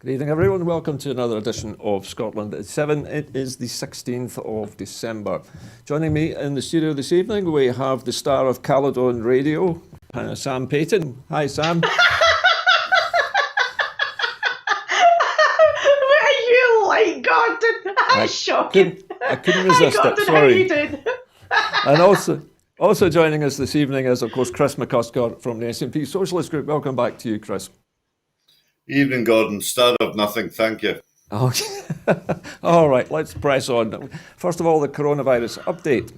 Good evening, everyone. Welcome to another edition of Scotland at 7. It is the 16th of December. Joining me in the studio this evening, we have the star of Caledon Radio, Sam Paton. Hi, Sam. You like Gordon? That's shocking. I couldn't resist Gordon, it. Sorry. how you doing? And also joining us this evening is, of course, Chris McCusker from the SNP Socialist Group. Welcome back to you, Chris. Evening, Gordon. Start of nothing, thank you. Okay. All right, let's press on. First of all, the coronavirus update.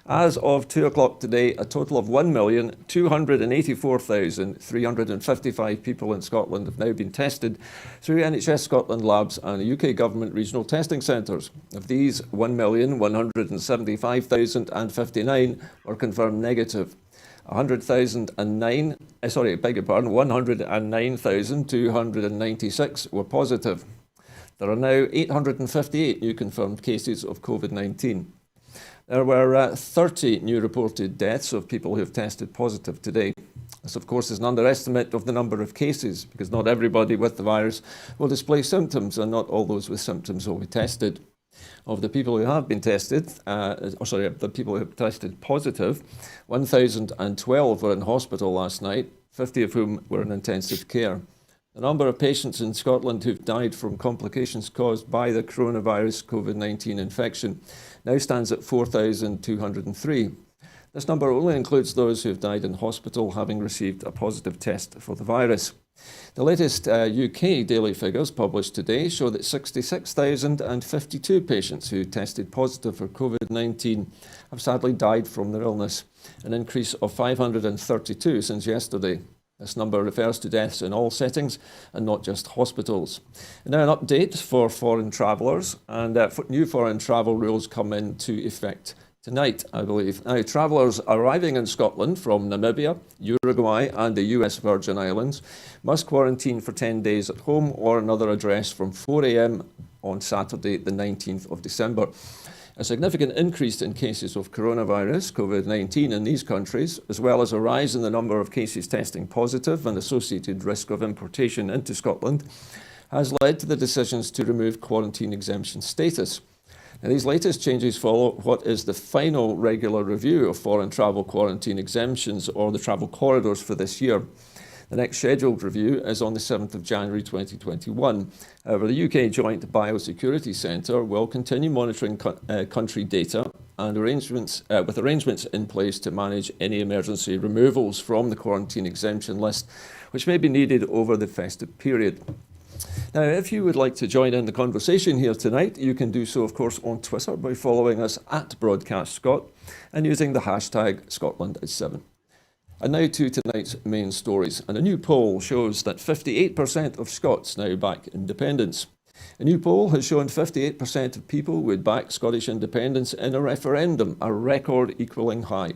As of 2 o'clock today, a total of 1,284,355 people in Scotland have now been tested through NHS Scotland labs and UK government regional testing centres. Of these, 1,175,059 were confirmed negative. 109,296 were positive. There are now 858 new confirmed cases of COVID-19. There were 30 new reported deaths of people who have tested positive today. This, of course, is an underestimate of the number of cases, because not everybody with the virus will display symptoms, and not all those with symptoms will be tested. Of the people who have been tested, the people who have tested positive, 1,012 were in hospital last night, 50 of whom were in intensive care. The number of patients in Scotland who've died from complications caused by the coronavirus COVID-19 infection now stands at 4,203. This number only includes those who have died in hospital having received a positive test for the virus. The latest UK daily figures published today show that 66,052 patients who tested positive for COVID-19 have sadly died from their illness, an increase of 532 since yesterday. This number refers to deaths in all settings and not just hospitals. And now an update for foreign travellers, and new foreign travel rules come into effect tonight, I believe. Now, travellers arriving in Scotland from Namibia, Uruguay and the US Virgin Islands must quarantine for 10 days at home or another address from 4 a.m. on Saturday, the 19th of December. A significant increase in cases of coronavirus, COVID-19, in these countries, as well as a rise in the number of cases testing positive and associated risk of importation into Scotland, has led to the decisions to remove quarantine exemption status. Now, these latest changes follow what is the final regular review of foreign travel quarantine exemptions, or the travel corridors, for this year. The next scheduled review is on the 7th of January 2021. However, the UK Joint Biosecurity Centre will continue monitoring country data and arrangements in place to manage any emergency removals from the quarantine exemption list, which may be needed over the festive period. Now, if you would like to join in the conversation here tonight, you can do so, of course, on Twitter by following us at BroadcastScot and using the hashtag Scotland7. And now to tonight's main stories. And a new poll shows that 58% of Scots now back independence. A new poll has shown 58% of people would back Scottish independence in a referendum, a record equalling high.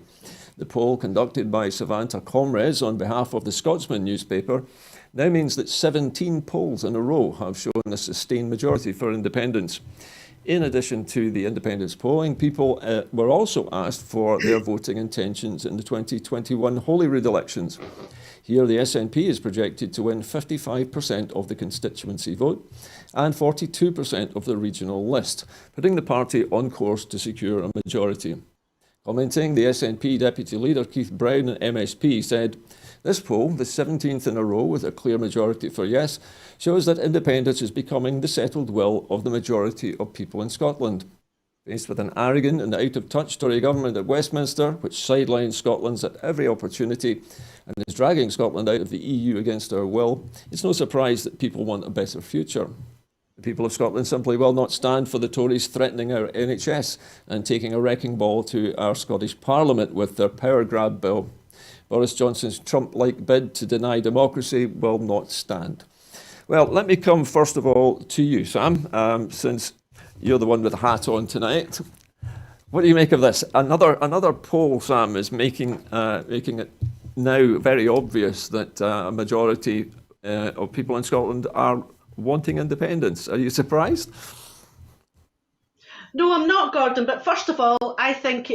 The poll, conducted by Savanta Comres on behalf of the Scotsman newspaper, now means that 17 polls in a row have shown a sustained majority for independence. In addition to the independence polling, people were also asked for their voting intentions in the 2021 Holyrood elections. Here, the SNP is projected to win 55% of the constituency vote and 42% of the regional list, putting the party on course to secure a majority. Commenting, the SNP Deputy Leader Keith Brown, MSP, said, "This poll, the 17th in a row with a clear majority for yes, shows that independence is becoming the settled will of the majority of people in Scotland. Faced with an arrogant and out-of-touch Tory government at Westminster, which sidelines Scotland's at every opportunity and is dragging Scotland out of the EU against our will, it's no surprise that people want a better future. The people of Scotland simply will not stand for the Tories threatening our NHS and taking a wrecking ball to our Scottish Parliament with their power grab bill. Boris Johnson's Trump-like bid to deny democracy will not stand." Well, let me come first of all to you, Sam, since you're the one with the hat on tonight. What do you make of this? Another poll, Sam, is making it now very obvious that a majority of people in Scotland are wanting independence. Are you surprised? No, I'm not, Gordon. But first of all, I think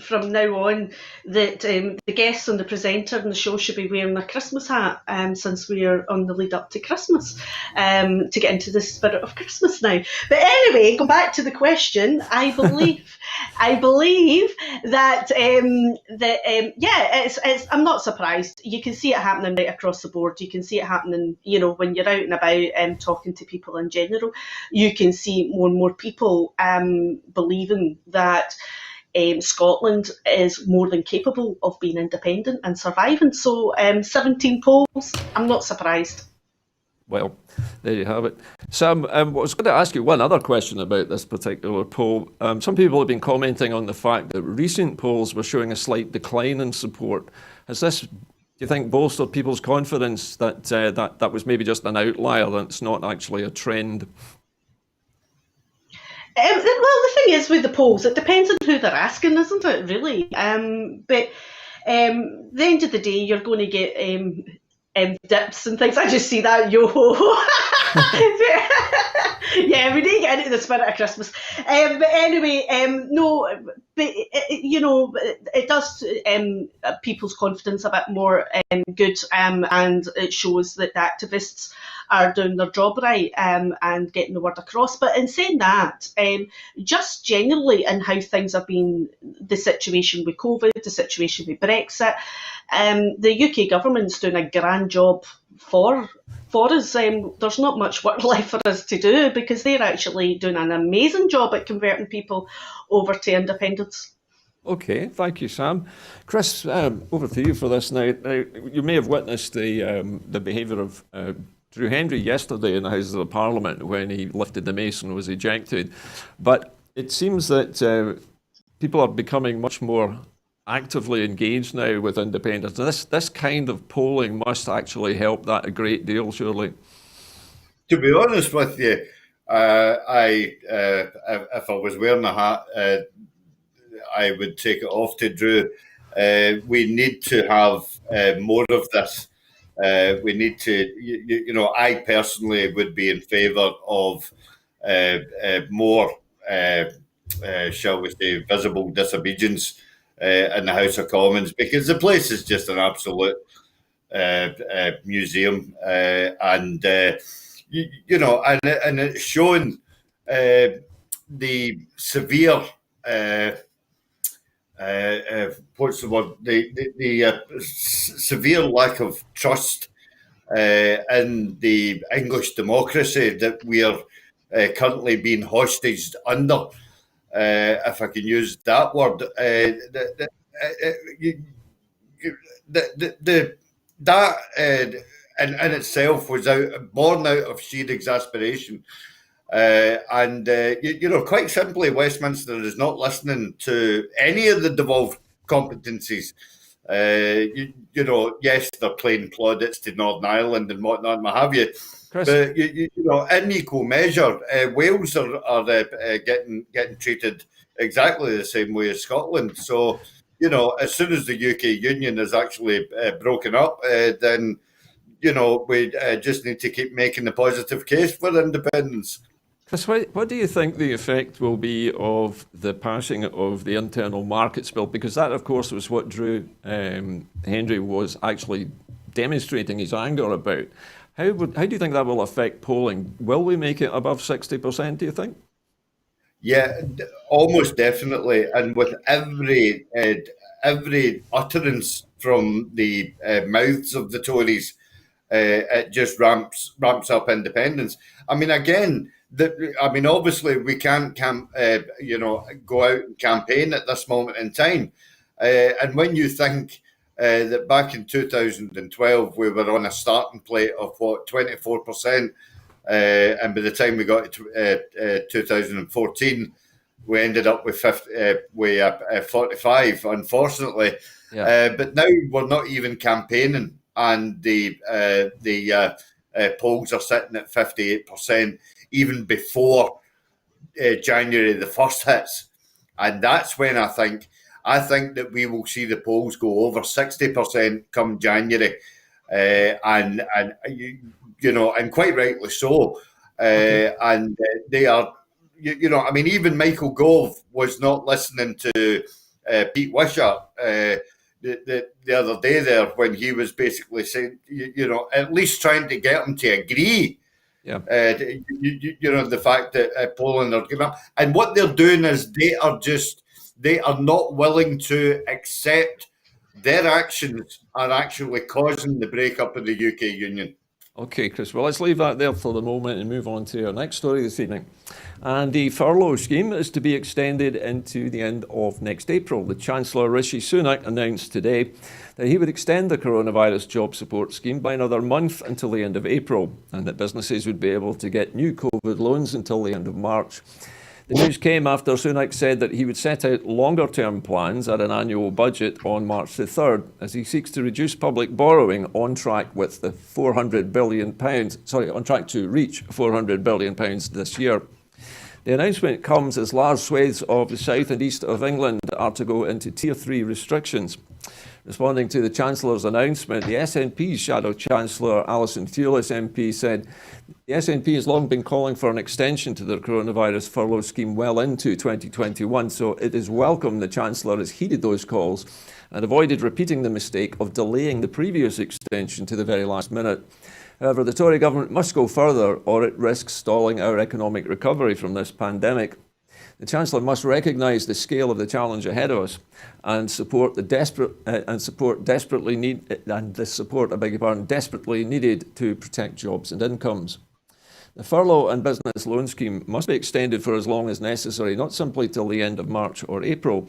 from now on that the guests and the presenter and the show should be wearing a Christmas hat, since we are on the lead up to Christmas, to get into the spirit of Christmas now. But anyway, go back to the question. I believe that it's. I'm not surprised. You can see it happening right across the board. You can see it happening, when you're out and about talking to people in general. You can see more and more people believing that Scotland is more than capable of being independent and surviving. So 17 polls, I'm not surprised. Well, there you have it. Sam, I was going to ask you one other question about this particular poll. Some people have been commenting on the fact that recent polls were showing a slight decline in support. Has this, do you think, bolstered people's confidence that that was maybe just an outlier, that it's not actually a trend? Well, the thing is with the polls, it depends on who they're asking, isn't it, really? But the end of the day, you're going to get dips and things. I just see that, yeah, we need to get into the spirit of Christmas. But anyway, no, but it does people's confidence a bit more good, and it shows that the activists are doing their job right, and getting the word across. But in saying that, just generally in how things have been, the situation with COVID, the situation with Brexit, the UK government's doing a grand job for us. There's not much work left for us to do, because they're actually doing an amazing job at converting people over to independence. Okay, thank you, Sam. Chris, over to you for this now. You may have witnessed the behaviour of Drew Hendry yesterday in the Houses of Parliament when he lifted the mace and was ejected. But it seems that people are becoming much more actively engaged now with independence. This kind of polling must actually help that a great deal, surely. To be honest with you, if I was wearing a hat, I would take it off to Drew. We need to have more of this. We need to, I personally would be in favour of more, shall we say, visible disobedience in the House of Commons, because the place is just an absolute museum, and it's shown the severe. What's the word? The severe lack of trust in the English democracy that we are currently being hostaged under. If I can use that word, that in itself was born out of sheer exasperation. Quite simply, Westminster is not listening to any of the devolved competencies. Yes, they're playing plaudits to Northern Ireland and whatnot, and what have you. Chris. But in equal measure, Wales are getting treated exactly the same way as Scotland. So, as soon as the UK Union is actually broken up, then we just need to keep making the positive case for independence. Chris, what do you think the effect will be of the passing of the Internal Markets Bill? Because that, of course, was what Drew Hendry was actually demonstrating his anger about. How do you think that will affect polling? Will we make it above 60%, do you think? Yeah, almost definitely. And with every utterance from the mouths of the Tories, it just ramps up independence. I mean, again, obviously we can't go out and campaign at this moment in time. And when you think that back in 2012 we were on a starting plate of 24%, and by the time we got to 2014, we ended up with 45, unfortunately. Yeah. But now we're not even campaigning, and the polls are sitting at 58%, even before January the 1st hits. And that's when I think that we will see the polls go over 60% come January, and quite rightly so. Okay. And they are, you know, I mean, even Michael Gove was not listening to Pete Wishart the other day there when he was basically saying, you know, at least trying to get him to agree. Yeah. You know, the fact that Poland are giving up. And what they're doing is they are not willing to accept their actions are actually causing the breakup of the UK Union. Okay, Chris, well, let's leave that there for the moment and move on to our next story this evening. And the furlough scheme is to be extended into the end of next April. The Chancellor, Rishi Sunak, announced today that he would extend the coronavirus job support scheme by another month until the end of April, and that businesses would be able to get new COVID loans until the end of March. The news came after Sunak said that he would set out longer-term plans at an annual budget on March the 3rd as he seeks to reduce public borrowing on track with the £400 billion, on track to reach £400 billion this year. The announcement comes as large swathes of the south and east of England are to go into Tier 3 restrictions. Responding to the Chancellor's announcement, the SNP's Shadow Chancellor Alison Thewliss MP said the SNP has long been calling for an extension to the coronavirus furlough scheme well into 2021, so it is welcome the Chancellor has heeded those calls and avoided repeating the mistake of delaying the previous extension to the very last minute. However, the Tory government must go further or it risks stalling our economic recovery from this pandemic. The Chancellor must recognise the scale of the challenge ahead of us and support desperately needed to protect jobs and incomes. The furlough and business loan scheme must be extended for as long as necessary, not simply till the end of March or April.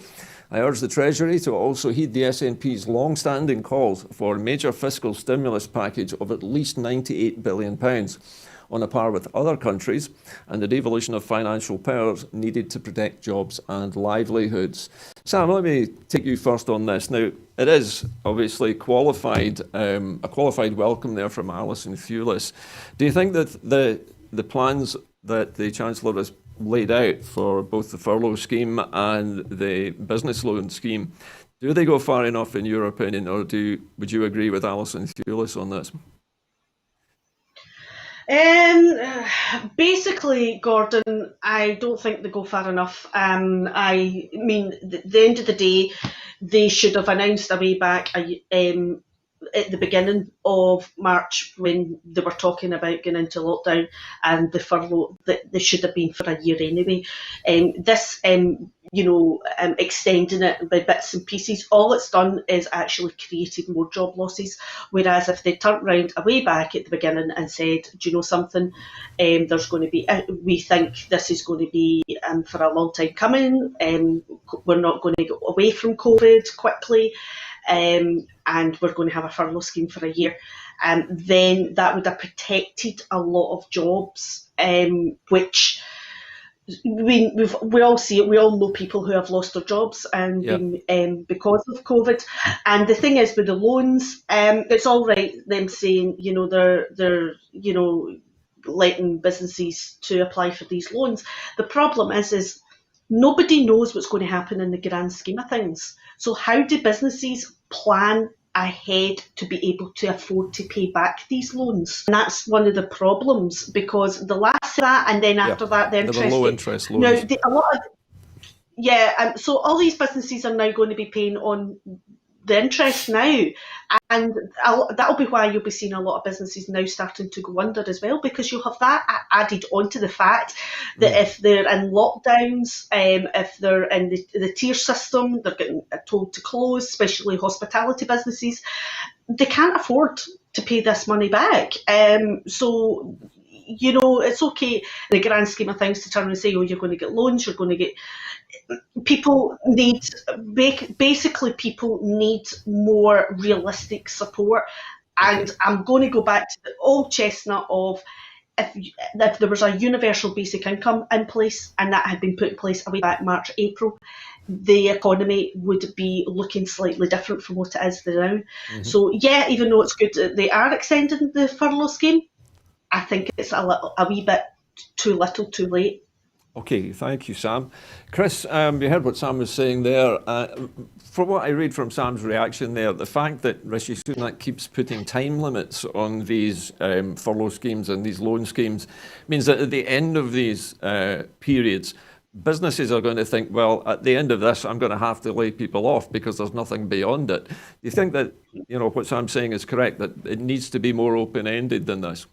I urge the Treasury to also heed the SNP's long-standing calls for a major fiscal stimulus package of at least £98 billion, on a par with other countries, and the devolution of financial powers needed to protect jobs and livelihoods. Sam, let me take you first on this. Now, it is obviously a qualified welcome there from Alison Thewliss. Do you think that the plans that the Chancellor has laid out for both the furlough scheme and the business loan scheme, do they go far enough in your opinion, or would you agree with Alison Thewliss on this? Basically, Gordon, I don't think they go far enough. I mean, the end of the day, they should have announced a way back at the beginning of March when they were talking about going into lockdown, and the furlough that they should have been for a year anyway. Extending it by bits and pieces, all it's done is actually created more job losses. Whereas if they turned round a way back at the beginning and said, do you know something, there's going to be, we think this is going to be for a long time coming, we're not going to go away from COVID quickly, and we're going to have a furlough scheme for a year, then that would have protected a lot of jobs, which we all see it. We all know people who have lost their jobs and because of COVID. And the thing is with the loans, it's all right them saying they're letting businesses to apply for these loans. The problem is nobody knows what's going to happen in the grand scheme of things. So how do businesses plan ahead to be able to afford to pay back these loans? And that's one of the problems, because the last of that, and then after that, the interest. Low interest loans. So all these businesses are now going to be paying on the interest now, and that'll be why you'll be seeing a lot of businesses now starting to go under as well, because you'll have that added onto the fact that if they're in lockdowns, if they're in the tier system, they're getting told to close, especially hospitality businesses. They can't afford to pay this money back. So it's okay in the grand scheme of things to turn and say, oh, you're going to get loans, you're going to get. People need more realistic support, and I'm going to go back to the old chestnut of if there was a universal basic income in place and that had been put in place way back March, April, the economy would be looking slightly different from what it is now. Mm-hmm. So yeah, even though it's good that they are extending the furlough scheme, I think it's a wee bit too little, too late. Okay, thank you, Sam. Chris, you heard what Sam was saying there. From what I read from Sam's reaction there, the fact that Rishi Sunak keeps putting time limits on these furlough schemes and these loan schemes means that at the end of these periods, businesses are going to think, well, at the end of this, I'm going to have to lay people off because there's nothing beyond it. Do you think that, what Sam's saying is correct, that it needs to be more open-ended than this?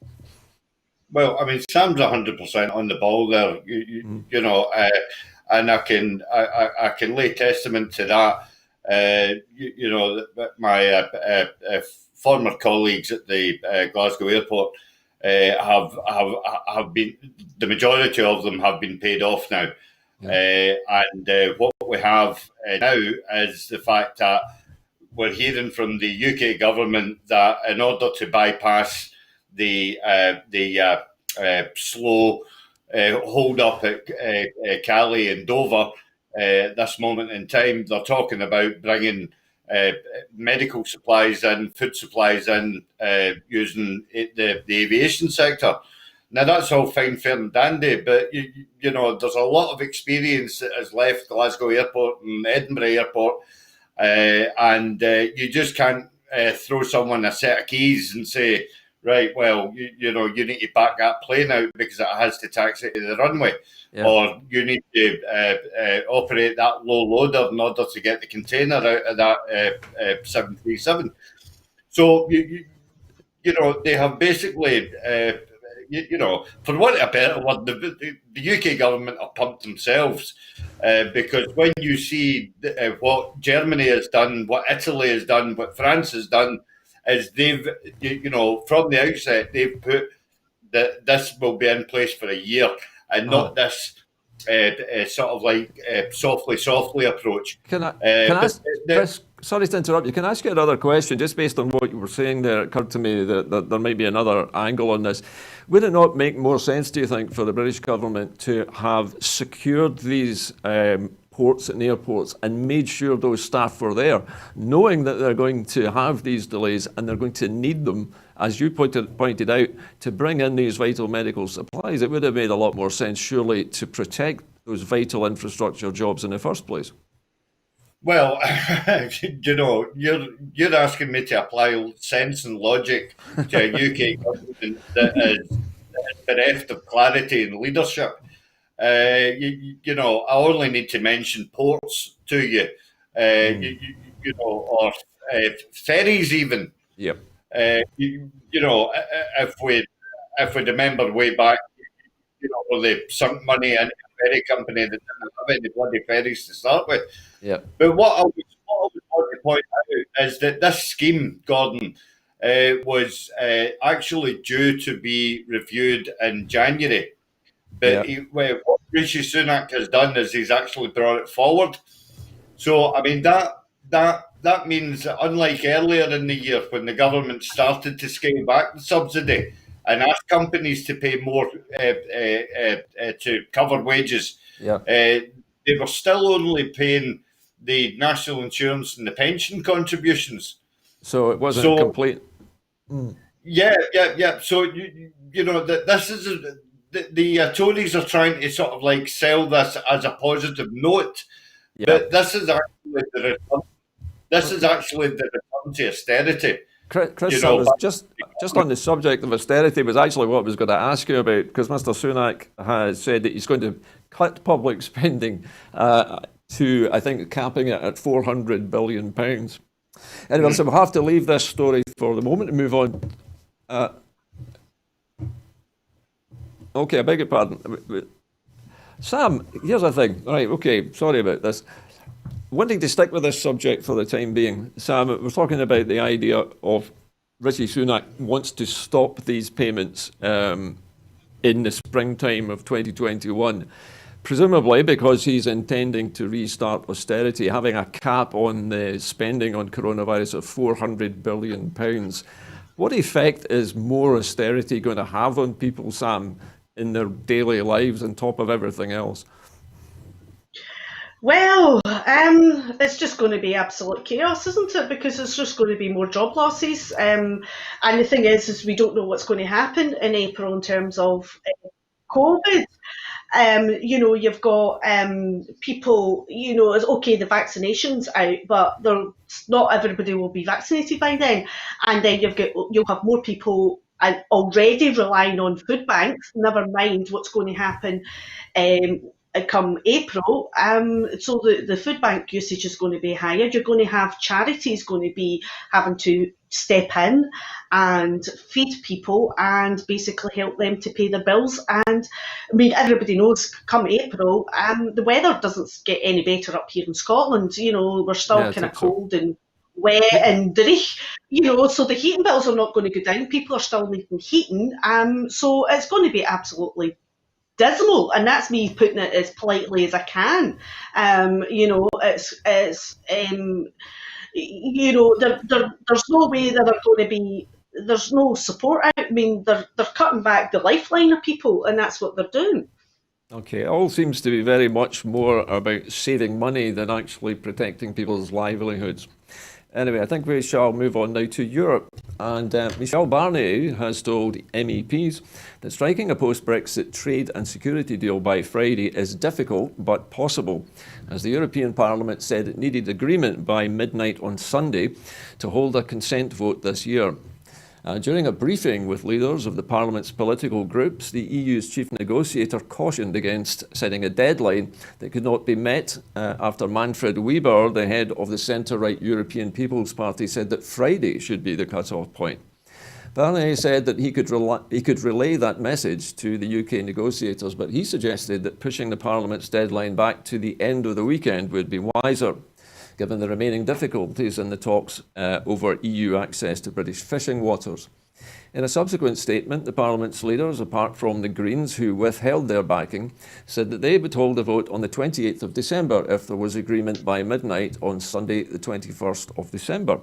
Well, I mean, Sam's 100% on the ball there, and I can lay testament to that. My former colleagues at the Glasgow airport have been, the majority of them have been paid off now. And what we have now is the fact that we're hearing from the UK government that in order to bypass the slow hold up at Cali and Dover, this moment in time, they're talking about bringing medical supplies in, food supplies in, using the aviation sector. Now, that's all fine, fair and dandy, but, there's a lot of experience that has left Glasgow Airport and Edinburgh Airport, and you just can't throw someone a set of keys and say, right, well, you need to back that plane out because it has to taxi to the runway. Yeah. Or you need to operate that low loader in order to get the container out of that 737. So, they have basically, for want of a better word, the UK government have pumped themselves because when you see what Germany has done, what Italy has done, what France has done, is they've, from the outset, they've put that this will be in place for a year and not this sort of like softly approach. Can I ask, Chris, sorry to interrupt you, can I ask you another question? Just based on what you were saying there, it occurred to me that there might be another angle on this. Would it not make more sense, do you think, for the British government to have secured these ports and airports and made sure those staff were there, knowing that they're going to have these delays and they're going to need them, as you pointed out, to bring in these vital medical supplies? It would have made a lot more sense, surely, to protect those vital infrastructure jobs in the first place. Well, you're asking me to apply sense and logic to a UK government that is bereft of clarity and leadership. I only need to mention ports to you, or ferries even. Yep. If we remember way back, they sunk money into a ferry company that didn't have any bloody ferries to start with. Yeah. But what I would want to point out is that this scheme, Gordon, was actually due to be reviewed in January. But what Rishi Sunak has done is he's actually brought it forward. So, I mean, that means that unlike earlier in the year when the government started to scale back the subsidy and ask companies to pay more to cover wages, they were still only paying the national insurance and the pension contributions. So it wasn't complete. Yeah. So, this is... The Tories are trying to sort of like sell this as a positive note, but this is actually the return to austerity. Chris, just on the subject of austerity was actually what I was going to ask you about, because Mr. Sunak has said that he's going to cut public spending to, I think, capping it at £400 billion. Anyway, so we'll have to leave this story for the moment and move on. Okay, I beg your pardon. Sam, here's the thing. Right, okay, sorry about this. Wanting to stick with this subject for the time being, Sam, we're talking about the idea of Rishi Sunak wants to stop these payments in the springtime of 2021, presumably because he's intending to restart austerity, having a cap on the spending on coronavirus of £400 billion. What effect is more austerity going to have on people, Sam, in their daily lives on top of everything else? Well, it's just going to be absolute chaos, isn't it? Because it's just going to be more job losses. And the thing is we don't know what's going to happen in April in terms of COVID. You've got people, it's okay, the vaccination's out, but not everybody will be vaccinated by then. And then you'll have more people already relying on food banks, never mind what's going to happen come April. So the food bank usage is going to be higher. You're going to have charities going to be having to step in and feed people and basically help them to pay their bills. And I mean, everybody knows come April, the weather doesn't get any better up here in Scotland. We're still kind of cold and wet and dreary, so the heating bills are not going to go down. People are still needing heating. So it's going to be absolutely dismal, and that's me putting it as politely as I can. There's no way that they're going to be. There's no support out. I mean, they're cutting back the lifeline of people, and that's what they're doing. Okay, it all seems to be very much more about saving money than actually protecting people's livelihoods. Anyway, I think we shall move on now to Europe. And Michel Barnier has told MEPs that striking a post-Brexit trade and security deal by Friday is difficult but possible, as the European Parliament said it needed agreement by midnight on Sunday to hold a consent vote this year. During a briefing with leaders of the Parliament's political groups, the EU's chief negotiator cautioned against setting a deadline that could not be met after Manfred Weber, the head of the centre-right European People's Party, said that Friday should be the cut-off point. Barnier said that he could relay that message to the UK negotiators, but he suggested that pushing the Parliament's deadline back to the end of the weekend would be wiser, given the remaining difficulties in the talks over EU access to British fishing waters. In a subsequent statement, the Parliament's leaders, apart from the Greens, who withheld their backing, said that they would hold a vote on the 28th of December if there was agreement by midnight on Sunday, the 21st of December.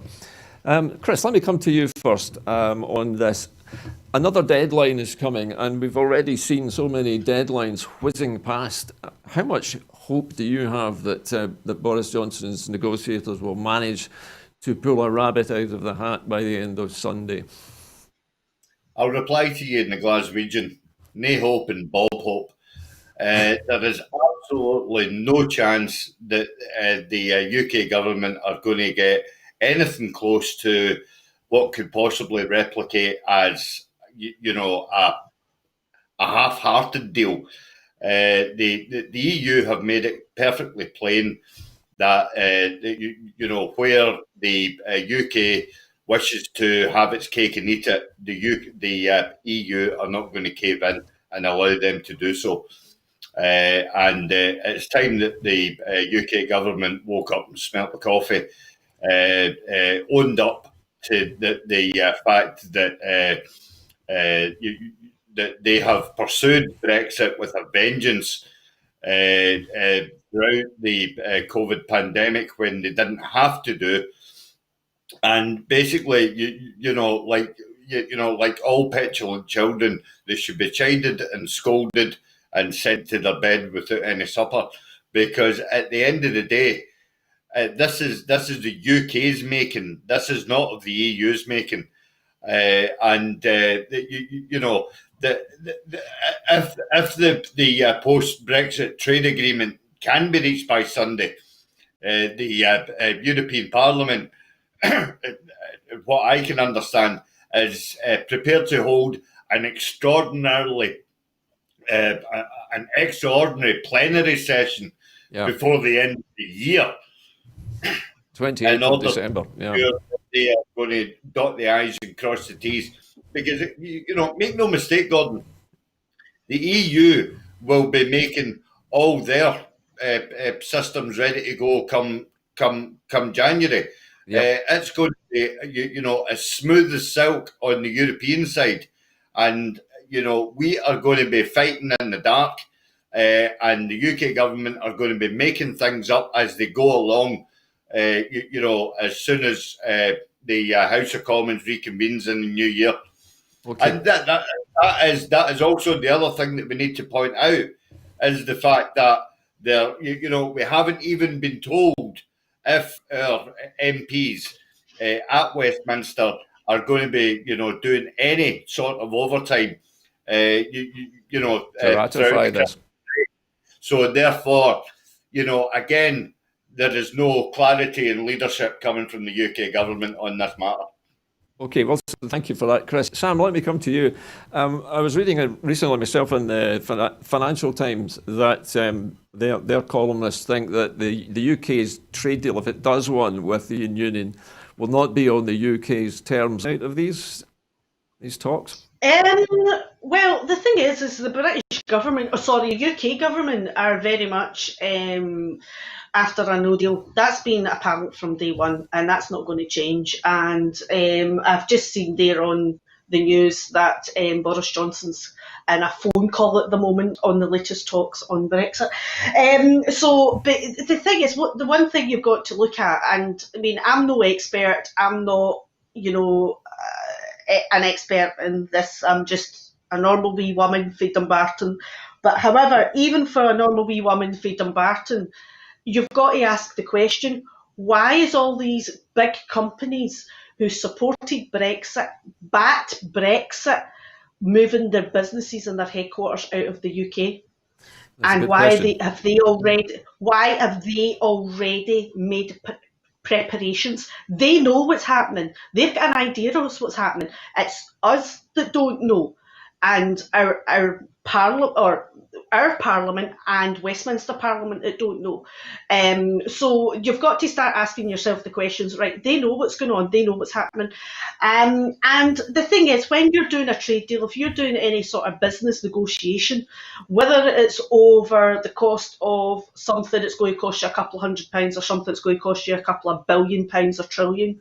Chris, let me come to you first on this. Another deadline is coming, and we've already seen so many deadlines whizzing past. How much hope do you have that Boris Johnson's negotiators will manage to pull a rabbit out of the hat by the end of Sunday? I'll reply to you in the Glaswegian. No hope and Bob hope. There is absolutely no chance that the UK government are going to get anything close to what could possibly replicate as, a half-hearted deal. The EU have made it perfectly plain that where the UK wishes to have its cake and eat it, the EU are not going to cave in and allow them to do so. And it's time that the UK government woke up and smelt the coffee, owned up to the fact that that they have pursued Brexit with a vengeance throughout the COVID pandemic when they didn't have to do. And basically, like all petulant children, they should be chided and scolded and sent to their bed without any supper, because at the end of the day, this is the UK's making. This is not of the EU's making. If the post-Brexit trade agreement can be reached by Sunday, the European Parliament, what I can understand, is prepared to hold an extraordinary plenary session before the end of the year. 28th of December. Yeah. They are going to dot the I's and cross the T's. Because, make no mistake, Gordon, the EU will be making all their systems ready to go come January. Yep. It's going to be, as smooth as silk on the European side. And, we are going to be fighting in the dark. And the UK government are going to be making things up as they go along. As soon as the House of Commons reconvenes in the new year. Okay. And that is also the other thing that we need to point out, is the fact that we haven't even been told if our MPs at Westminster are going to be doing any sort of overtime to ratify this. So therefore, again, there is no clarity in leadership coming from the UK government on this matter. Okay, well, thank you for that, Chris. Sam, let me come to you. I was reading recently myself in the Financial Times that their columnists think that the UK's trade deal, if it does one with the Union, will not be on the UK's terms out of these talks. Well, the thing is the British government, UK government are very much after a no deal. That's been apparent from day one, and that's not going to change. And I've just seen there on the news that Boris Johnson's in a phone call at the moment on the latest talks on Brexit. But the thing is, the one thing you've got to look at, and I mean, I'm no expert, I'm not, an expert in this, I'm just a normal wee woman from Dumbarton. But however, even for a normal wee woman from Dumbarton, you've got to ask the question, why is all these big companies who supported Brexit, backed Brexit, moving their businesses and their headquarters out of the UK? And why have they already made preparations? They know what's happening. They've got an idea of what's happening. It's us that don't know. And our Parliament and Westminster Parliament that don't know. So you've got to start asking yourself the questions, right? They know what's going on, they know what's happening. And the thing is, when you're doing a trade deal, if you're doing any sort of business negotiation, whether it's over the cost of something that's going to cost you a couple of £100 or something that's going to cost you a couple of £1 billion or £1 trillion,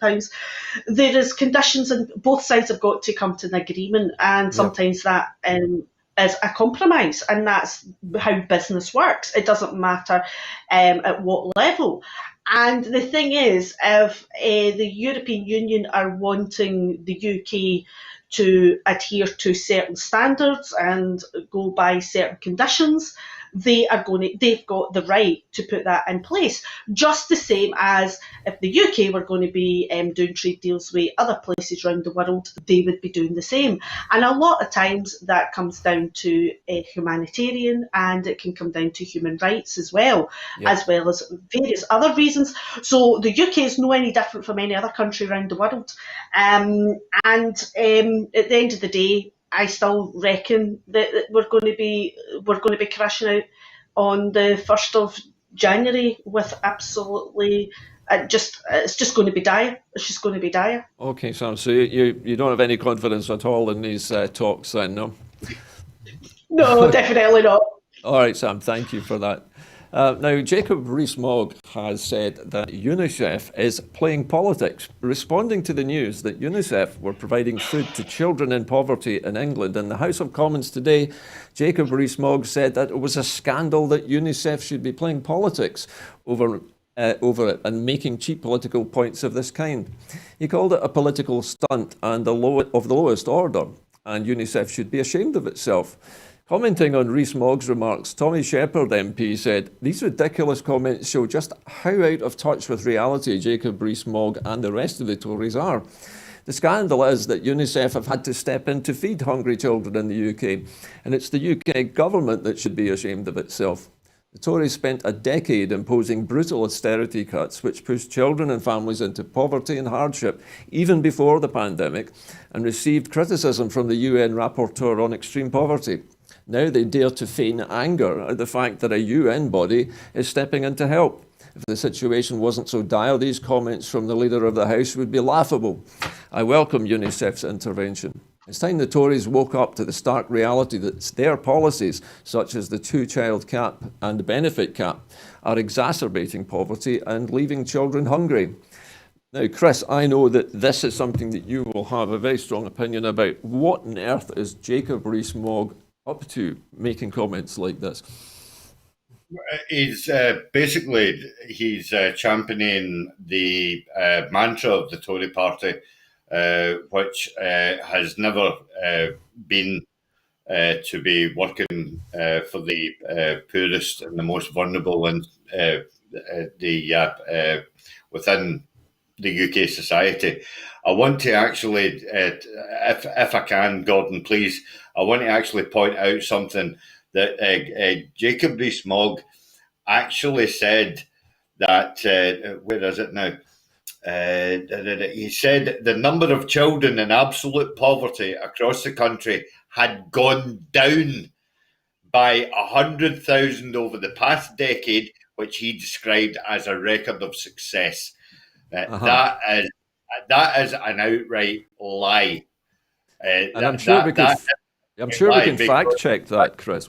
there is conditions, and both sides have got to come to an agreement, and sometimes that is a compromise, and that's how business works. It doesn't matter at what level. And the thing is, if the European Union are wanting the UK to adhere to certain standards and go by certain conditions, they've got the right to put that in place. Just the same as if the UK were going to be doing trade deals with other places around the world, they would be doing the same. And a lot of times that comes down to humanitarian, and it can come down to human rights as well as various other reasons. So the UK is no any different from any other country around the world. And at the end of the day, I still reckon that we're going to be crashing out on the 1st of January with absolutely it's just going to be dire. It's just going to be dire. Okay, Sam. So you don't have any confidence at all in these talks, then, no? No, definitely not. All right, Sam. Thank you for that. Now, Jacob Rees-Mogg has said that UNICEF is playing politics, responding to the news that UNICEF were providing food to children in poverty in England. In the House of Commons today, Jacob Rees-Mogg said that it was a scandal that UNICEF should be playing politics over it and making cheap political points of this kind. He called it a political stunt and of the lowest order, and UNICEF should be ashamed of itself. Commenting on Rees-Mogg's remarks, Tommy Shepherd MP said, "These ridiculous comments show just how out of touch with reality Jacob Rees-Mogg and the rest of the Tories are. The scandal is that UNICEF have had to step in to feed hungry children in the UK, and it's the UK government that should be ashamed of itself. The Tories spent a decade imposing brutal austerity cuts which pushed children and families into poverty and hardship even before the pandemic, and received criticism from the UN Rapporteur on Extreme Poverty. Now they dare to feign anger at the fact that a UN body is stepping in to help. If the situation wasn't so dire, these comments from the Leader of the House would be laughable. I welcome UNICEF's intervention. It's time the Tories woke up to the stark reality that their policies, such as the two-child cap and the benefit cap, are exacerbating poverty and leaving children hungry." Now, Chris, I know that this is something that you will have a very strong opinion about. What on earth is Jacob Rees-Mogg up to, making comments like this? He's basically championing the mantra of the Tory party, which has never been to be working for the poorest and the most vulnerable and within the UK society. I want to actually, if I can, Gordon, please, I want to actually point out something that Jacob Rees-Mogg actually said that, where is it now? He said the number of children in absolute poverty across the country had gone down by 100,000 over the past decade, which he described as a record of success. That is an outright lie. And I'm sure we can fact check that, Chris.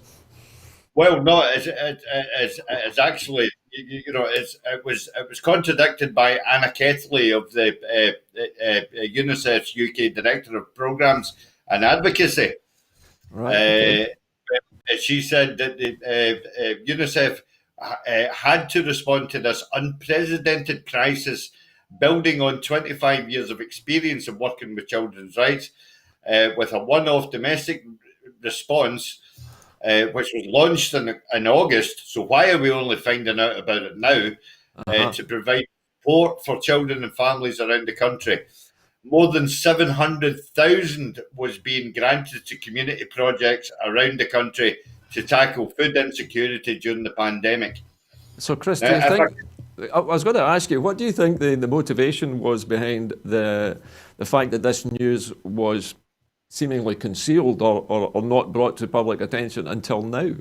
Well, no, it's actually, it was contradicted by Anna Kethley of the UNICEF's UK Director of Programmes and Advocacy. Right. Okay. She said that UNICEF had to respond to this unprecedented crisis, building on 25 years of experience of working with children's rights, with a one-off domestic response, which was launched in August. So why are we only finding out about it now? To provide support for children and families around the country. More than 700,000 was being granted to community projects around the country to tackle food insecurity during the pandemic. So, Chris, do you think? I was going to ask you, what do you think the motivation was behind the fact that this news was seemingly concealed or not brought to public attention until now?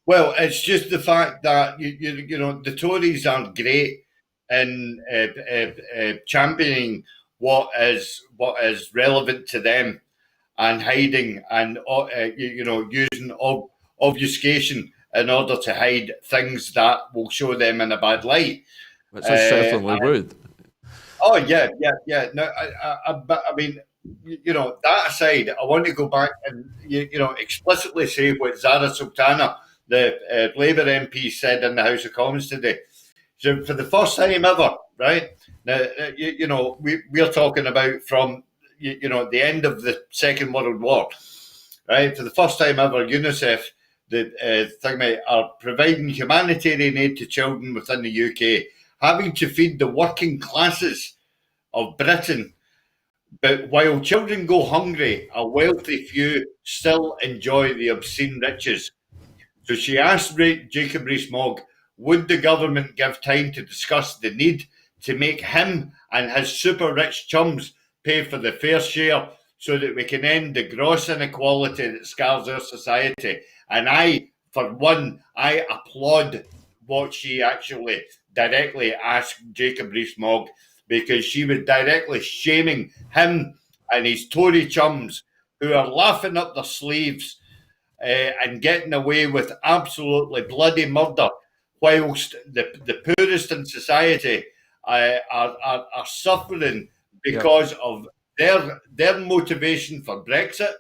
Well, it's just the fact that you know the Tories are great in championing what is relevant to them and hiding and using obfuscation in order to hide things that will show them in a bad light. Which is certainly rude. Oh yeah. No, I mean, that aside, I want to go back and explicitly say what Zara Sultana, the Labour MP, said in the House of Commons today. So for the first time ever, right now, we're talking about from the end of the Second World War, right? For the first time ever, UNICEF, are providing humanitarian aid to children within the UK, having to feed the working classes of Britain. But while children go hungry, a wealthy few still enjoy the obscene riches. So she asked Jacob Rees-Mogg, would the government give time to discuss the need to make him and his super rich chums pay for the fair share so that we can end the gross inequality that scars our society? And I, for one, I applaud what she actually directly asked Jacob Rees-Mogg, because she was directly shaming him and his Tory chums who are laughing up their sleeves and getting away with absolutely bloody murder, whilst the poorest in society are suffering because of their motivation for Brexit,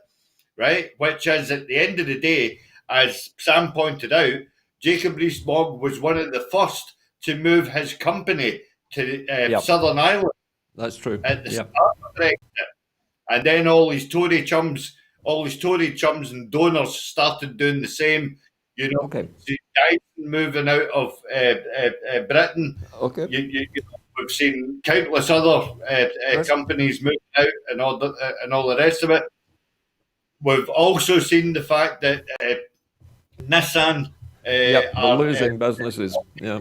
right? Which is, at the end of the day, as Sam pointed out, Jacob Rees-Mogg was one of the first to move his company to Southern Ireland. That's true. At the start of Brexit. And then all his Tory chums and donors started doing the same. Dyson moving out of Britain. Okay. We've seen countless other companies moving out and all the rest of it. We've also seen the fact that Nissan are losing businesses. Yeah.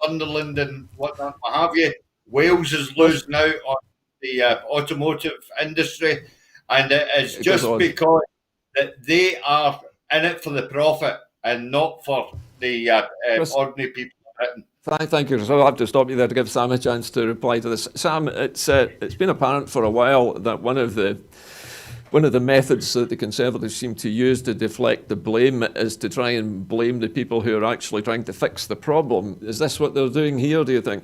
Sunderland and what have you. Wales is losing out on the automotive industry, and it's just because that they are in it for the profit and not for the ordinary people of Britain. Thank you. So I'll have to stop you there to give Sam a chance to reply to this. Sam, it's been apparent for a while that one of the methods that the Conservatives seem to use to deflect the blame is to try and blame the people who are actually trying to fix the problem. Is this what they're doing here, do you think?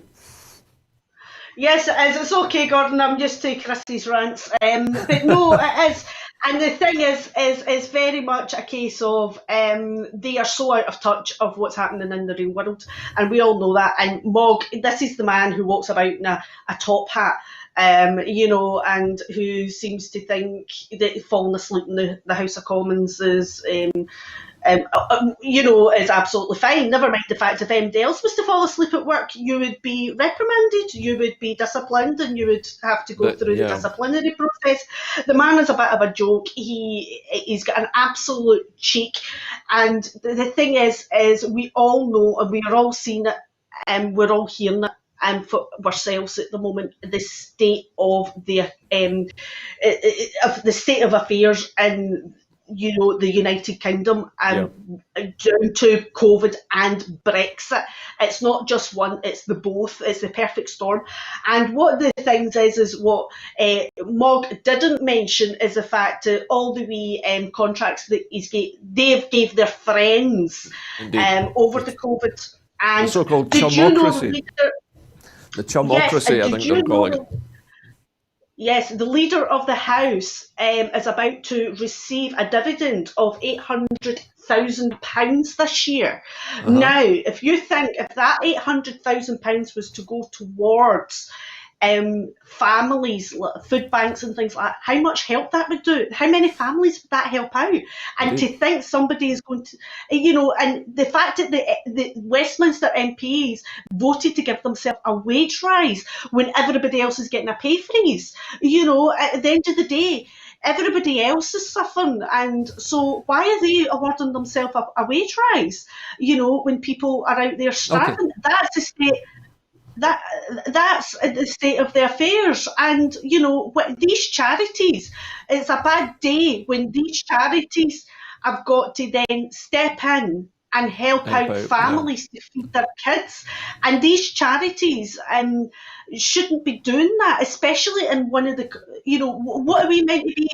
Yes, it is. It's okay, Gordon. I'm used to Chrissy's rants. But no, it is. And the thing is very much a case of they are so out of touch of what's happening in the real world. And we all know that. And Mogg, this is the man who walks about in a top hat. And who seems to think that falling asleep in the House of Commons is is absolutely fine. Never mind the fact if anybody else was to fall asleep at work, you would be reprimanded, you would be disciplined, and you would have to go through the disciplinary process. The man is a bit of a joke. He's got an absolute cheek, and the thing is we all know, and we are all seeing it, and we're all hearing it. And for ourselves at the moment, the state of the state of affairs in the United Kingdom, down to COVID and Brexit. It's not just one; it's the both. It's the perfect storm. And what the things is what Mog didn't mention is the fact that all the wee contracts that they've gave their friends over the COVID, and the so-called did you know the chumocracy, I think they're calling it. Yes, the Leader of the House is about to receive a dividend of £800,000 this year. Now, if you think if that £800,000 was to go towards families, food banks and things like that, how much help that would do? How many families would that help out? And to think somebody is going to, and the fact that the Westminster MPs voted to give themselves a wage rise when everybody else is getting a pay freeze, at the end of the day, everybody else is suffering, and so why are they awarding themselves a wage rise? When people are out there starving, that's the state. That's the state of the affairs, and these charities. It's a bad day when these charities have got to then step in and help out families to feed their kids, and these charities shouldn't be doing that, especially in one of the. What are we meant to be?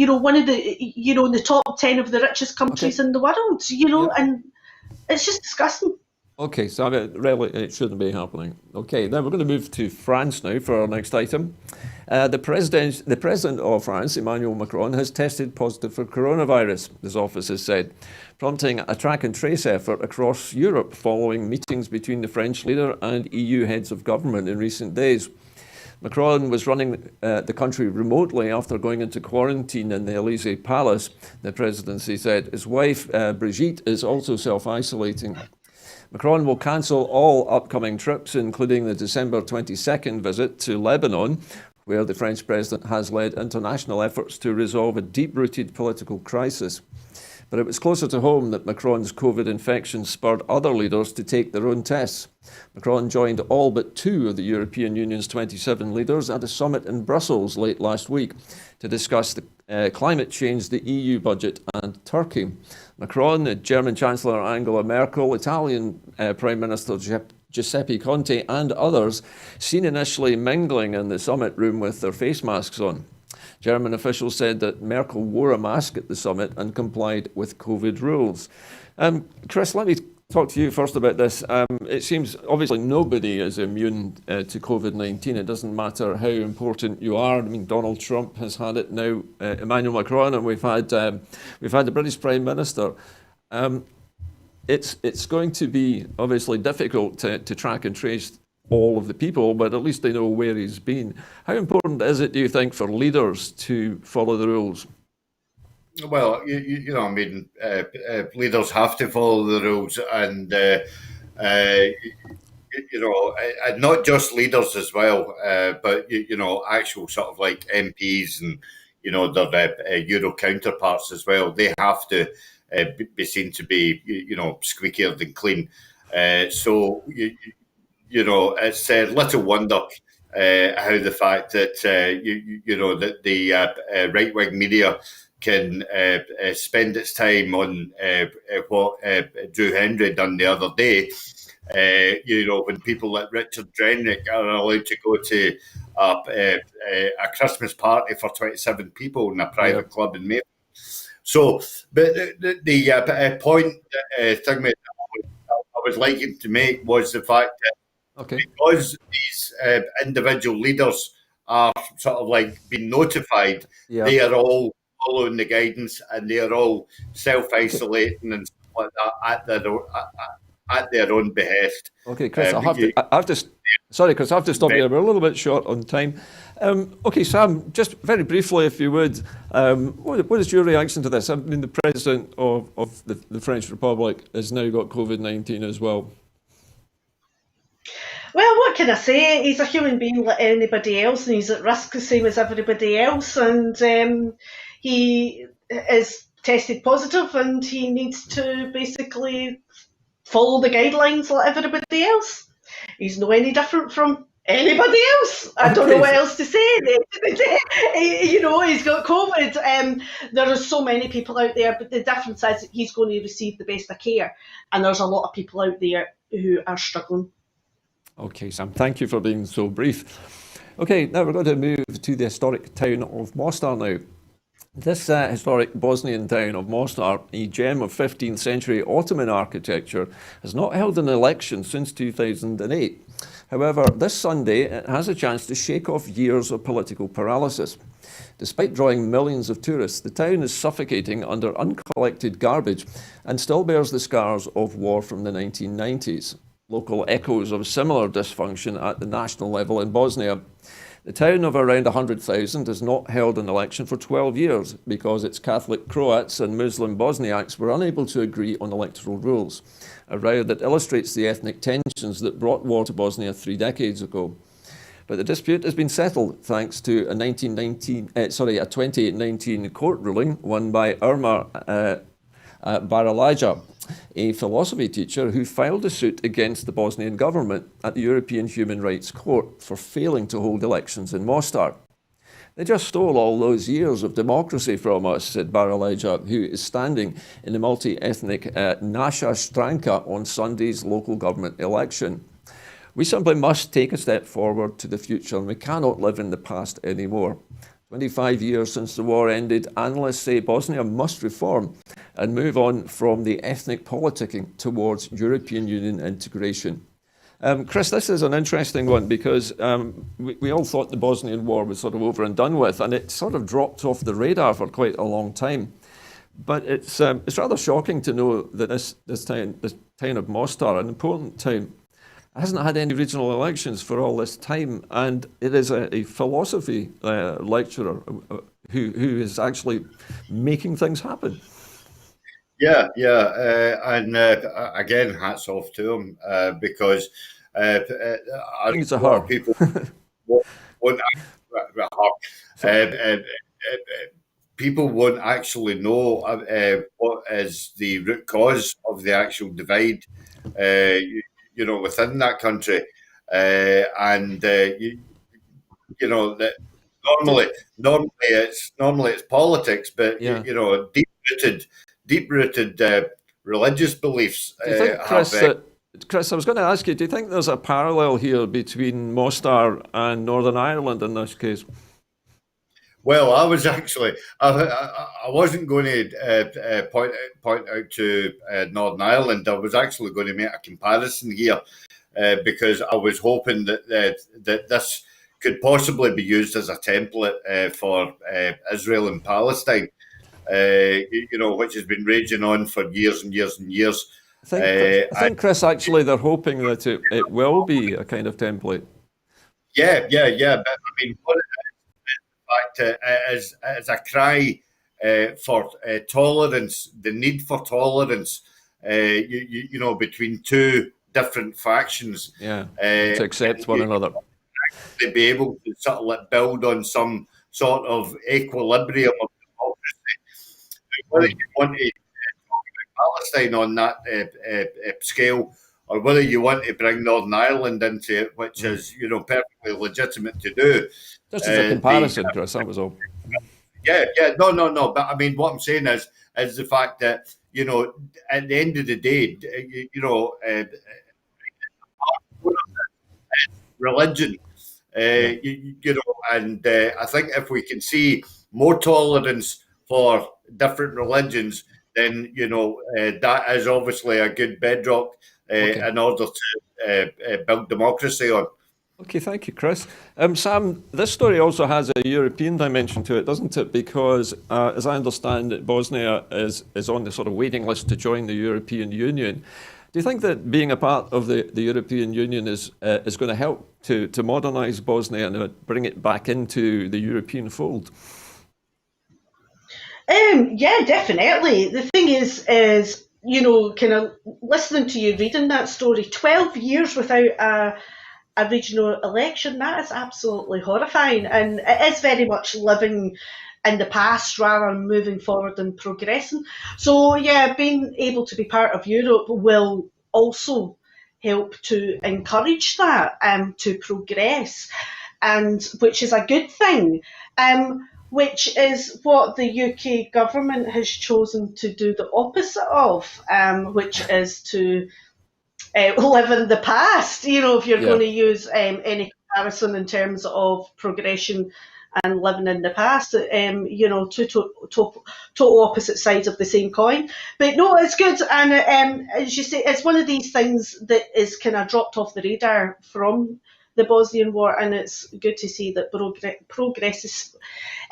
One of the in the top 10 of the richest countries in the world. And it's just disgusting. Okay, so really, it shouldn't be happening. Okay, then we're going to move to France now for our next item. The president of France, Emmanuel Macron, has tested positive for coronavirus, his office has said, prompting a track and trace effort across Europe following meetings between the French leader and EU heads of government in recent days. Macron was running the country remotely after going into quarantine in the Elysee Palace, the presidency said. His wife, Brigitte, is also self-isolating. Macron will cancel all upcoming trips, including the December 22nd visit to Lebanon, where the French president has led international efforts to resolve a deep-rooted political crisis. But it was closer to home that Macron's COVID infection spurred other leaders to take their own tests. Macron joined all but 2 of the European Union's 27 leaders at a summit in Brussels late last week to discuss the climate change, the EU budget and Turkey. Macron, the German Chancellor Angela Merkel, Italian Prime Minister Giuseppe Conte and others seen initially mingling in the summit room with their face masks on. German officials said that Merkel wore a mask at the summit and complied with COVID rules. Chris, let me talk to you first about this. It seems obviously nobody is immune to COVID-19. It doesn't matter how important you are. I mean, Donald Trump has had it now, Emmanuel Macron, and we've had the British Prime Minister. It's going to be obviously difficult to track and trace all of the people, but at least they know where he's been. How important is it, do you think, for leaders to follow the rules? Well, leaders have to follow the rules, and and not just leaders as well, but actual sort of like MPs and their Euro counterparts as well. They have to be seen to be squeakier than clean. So it's little wonder how the fact that that the right wing media can spend its time on what Drew Hendry done the other day. When people like Richard Drennick are allowed to go to a Christmas party for 27 people in a private club in Mayfair. So, but the point thing that I was liking to make was the fact that because these individual leaders are sort of like being notified, they are all following the guidance and they are all self-isolating and stuff like that at their own behest. Okay, Chris, sorry, Chris, I have to stop you. We're a little bit short on time. Okay, Sam, just very briefly, if you would, what is your reaction to this? I mean, the president of the French Republic has now got COVID-19 as well. Well, what can I say? He's a human being like anybody else, and he's at risk the same as everybody else. And he is tested positive, and he needs to basically follow the guidelines like everybody else. He's no any different from anybody else. I don't know what else to say. You know, he's got COVID. There are so many people out there, but the difference is he's going to receive the best of care, and there's a lot of people out there who are struggling. Okay, Sam, thank you for being so brief. Okay, now we're going to move to the historic town of Mostar now. This historic Bosnian town of Mostar, a gem of 15th century Ottoman architecture, has not held an election since 2008. However, this Sunday it has a chance to shake off years of political paralysis. Despite drawing millions of tourists, the town is suffocating under uncollected garbage and still bears the scars of war from the 1990s. Local echoes of similar dysfunction at the national level in Bosnia. The town of around 100,000 has not held an election for 12 years because its Catholic Croats and Muslim Bosniaks were unable to agree on electoral rules, a row that illustrates the ethnic tensions that brought war to Bosnia 3 decades ago. But the dispute has been settled thanks to a 2019 court ruling won by Irma Baralaja, a philosophy teacher who filed a suit against the Bosnian government at the European Human Rights Court for failing to hold elections in Mostar. They just stole all those years of democracy from us, said Baralaja, who is standing in the multi-ethnic Naša Stranka on Sunday's local government election. We simply must take a step forward to the future, and we cannot live in the past anymore. 25 years since the war ended, analysts say Bosnia must reform and move on from the ethnic politicking towards European Union integration. Chris, this is an interesting one because we all thought the Bosnian War was sort of over and done with, and it sort of dropped off the radar for quite a long time. But it's rather shocking to know that this town of Mostar, an important town, hasn't had any regional elections for all this time, and it is a philosophy lecturer who is actually making things happen. Yeah, and again, hats off to him because I think it's a lot of people won't people won't actually know what is the root cause of the actual divide. Within that country, and you know that normally it's politics, but deep-rooted religious beliefs. Do you think, Chris, I was going to ask you, do you think there's a parallel here between Mostar and Northern Ireland in this case? Well, I was actually, I wasn't going to point out to Northern Ireland. I was actually going to make a comparison here because I was hoping that this could possibly be used as a template for Israel and Palestine, which has been raging on for years and years and years. I think, Chris, actually, they're hoping that it will be a kind of template. Yeah. But I mean, what as a cry for tolerance, the need for tolerance, between two different factions. Yeah, to accept one another. To be able to sort of build on some sort of equilibrium of democracy. Whether you want to talk about Palestine on that scale, or whether you want to bring Northern Ireland into it, which is, perfectly legitimate to do. Just as a comparison, Chris, that was all. Yeah, no. But I mean, what I'm saying is the fact that, at the end of the day, religion, and I think if we can see more tolerance for different religions, then, that is obviously a good bedrock in order to build democracy on. Okay, thank you, Chris. Sam, this story also has a European dimension to it, doesn't it? Because, as I understand it, Bosnia is on the sort of waiting list to join the European Union. Do you think that being a part of the European Union is going to help to modernise Bosnia and bring it back into the European fold? Yeah, definitely. The thing is, kind of listening to you reading that story, 12 years without a regional election, that is absolutely horrifying. And it is very much living in the past rather than moving forward and progressing. So, yeah, being able to be part of Europe will also help to encourage that to progress, and which is a good thing. Which is what the UK government has chosen to do the opposite of, which is to live in the past. If you're going to use any comparison in terms of progression and living in the past, two total opposite sides of the same coin. But no, it's good, and as you say, it's one of these things that is kind of dropped off the radar from the Bosnian War, and it's good to see that progress is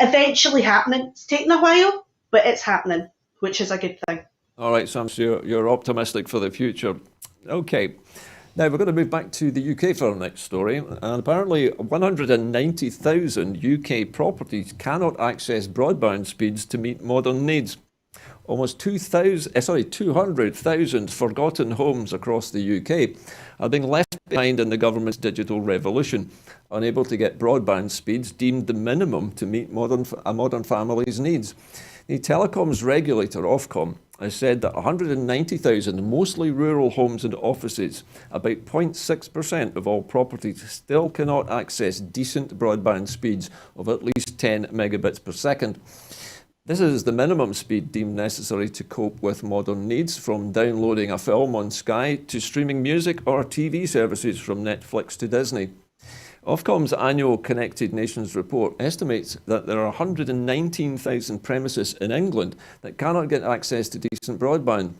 eventually happening. It's taken a while, but it's happening, which is a good thing. All right, Sam, so you're optimistic for the future. Okay, now we're going to move back to the UK for our next story. And apparently 190,000 UK properties cannot access broadband speeds to meet modern needs. Almost 200,000 forgotten homes across the UK are being left behind in the government's digital revolution, unable to get broadband speeds deemed the minimum to meet a modern family's needs. The telecoms regulator, Ofcom, has said that 190,000 mostly rural homes and offices, about 0.6% of all properties, still cannot access decent broadband speeds of at least 10 megabits per second. This is the minimum speed deemed necessary to cope with modern needs, from downloading a film on Sky to streaming music or TV services from Netflix to Disney. Ofcom's annual Connected Nations report estimates that there are 119,000 premises in England that cannot get access to decent broadband.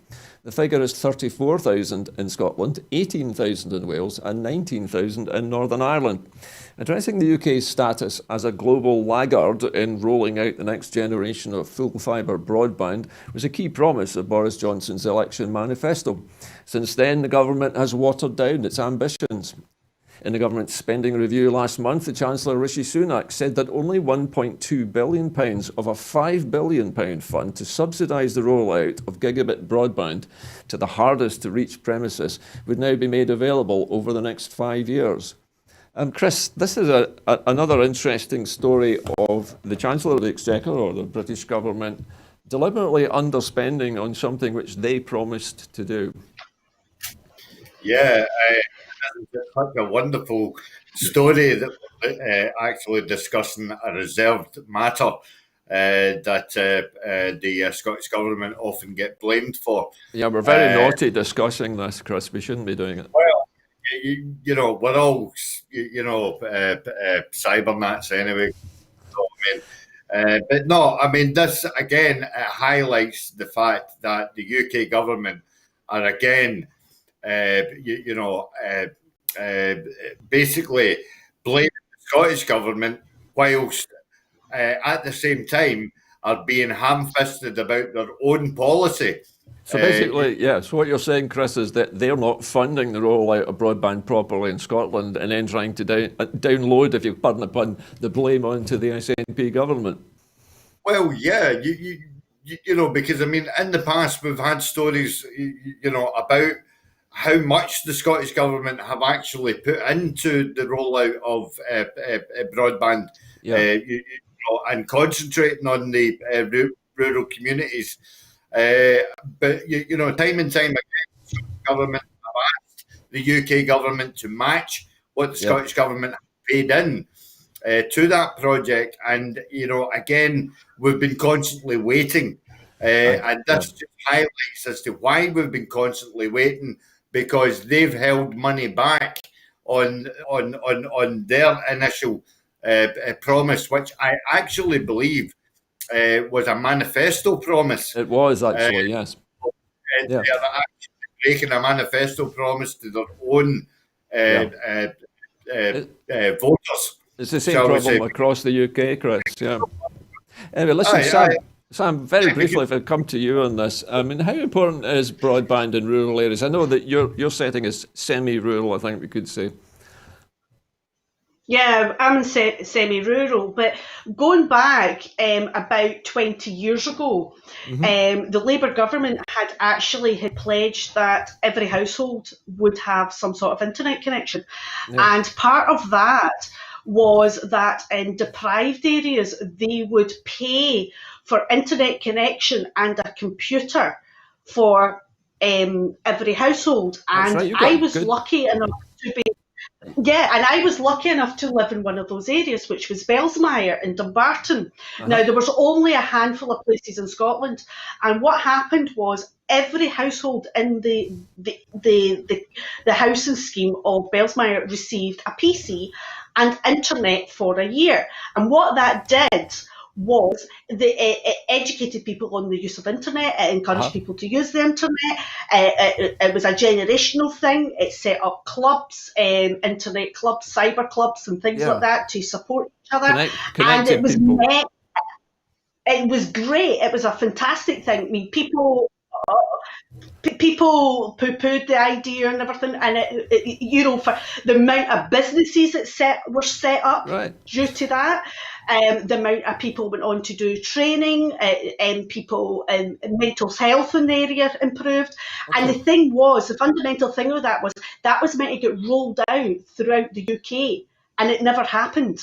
The figure is 34,000 in Scotland, 18,000 in Wales and 19,000 in Northern Ireland. Addressing the UK's status as a global laggard in rolling out the next generation of full fibre broadband was a key promise of Boris Johnson's election manifesto. Since then, the government has watered down its ambitions. In the government's spending review last month, the Chancellor Rishi Sunak said that only £1.2 billion of a £5 billion fund to subsidise the rollout of gigabit broadband to the hardest to reach premises would now be made available over the next 5 years. Chris, this is another interesting story of the Chancellor of the Exchequer, or the British government, deliberately underspending on something which they promised to do. Yeah, it's such a wonderful story that we're actually discussing a reserved matter that the Scottish Government often get blamed for. Yeah, we're very naughty discussing this, Chris. We shouldn't be doing it. Well, we're all, cybernats anyway. So, but no, this again highlights the fact that the UK government are again, basically blaming the Scottish government whilst at the same time are being ham-fisted about their own policy. So basically, so what you're saying, Chris, is that they're not funding the rollout of broadband properly in Scotland and then trying to download, if you pardon the pun, the blame onto the SNP government. Well, yeah, because in the past we've had stories, about how much the Scottish government have actually put into the rollout of broadband, and concentrating on the rural communities. But time and time again, the government have asked the UK government to match what the Scottish government paid in to that project, and again we've been constantly waiting, and this just highlights as to why we've been constantly waiting, because they've held money back on their initial promise, which I actually believe was a manifesto promise. It was actually, yes. They're actually making a manifesto promise to their own voters. It's the same problem across the UK, Chris. Yeah. Anyway, listen, Sam. Sam, very briefly, if I come to you on this, I mean, how important is broadband in rural areas? I know that your setting is semi-rural, I think we could say. Yeah, I'm in semi-rural, but going back about 20 years ago, Hmm. the Labour government had pledged that every household would have some sort of internet connection. Yeah. And part of that was that in deprived areas, they would pay for internet connection and a computer for every household. That's And right. You've I got was good. lucky enough to be yeah, and I was lucky enough to live in one of those areas, which was Bellsmire in Dumbarton. Uh-huh. Now, there was only a handful of places in Scotland, and what happened was every household in the housing scheme of Bellsmire received a PC and internet for a year. And what that did was it educated people on the use of internet, it encouraged Uh-huh. people to use the internet. It was a generational thing. It set up clubs, internet clubs, cyber clubs, and things like Yeah. that to support each other. And Connected people. it was great. It was a fantastic thing. I mean, people poo-pooed the idea and everything, and for the amount of businesses that were set up Right. due to that, the amount of people went on to do training, and people mental health in the area improved. And Okay. the fundamental thing of that was meant to get rolled out throughout the UK. And it never happened.